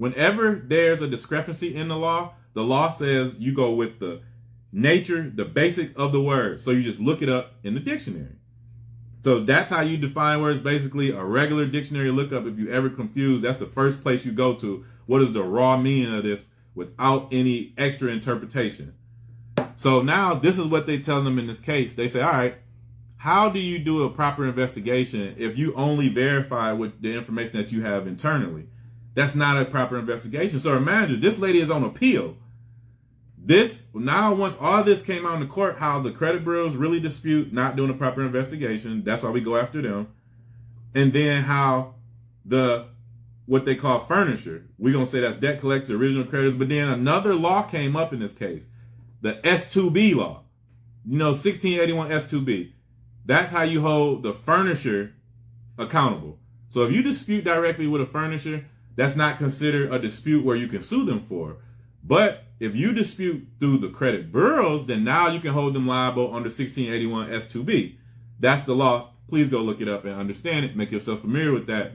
Whenever there's a discrepancy in the law says you go with the nature, the basic of the word. So you just look it up in the dictionary. So that's how you define words. Basically, a regular dictionary lookup, if you ever confused, that's the first place you go to. What is the raw meaning of this without any extra interpretation? So now this is what they tell them in this case. They say, all right, how do you do a proper investigation if you only verify with the information that you have internally? That's not a proper investigation. So imagine this lady is on appeal. Now once all this came out in the court, how the credit bureaus really dispute not doing a proper investigation. That's why we go after them. And then how what they call furniture, we're going to say that's debt collectors, original creditors. But then another law came up in this case, the S2B law. 1681 S2B. That's how you hold the furniture accountable. So if you dispute directly with a furniture, that's not considered a dispute where you can sue them for. But if you dispute through the credit bureaus, then now you can hold them liable under 1681 S2B. That's the law. Please go look it up and understand it. Make yourself familiar with that.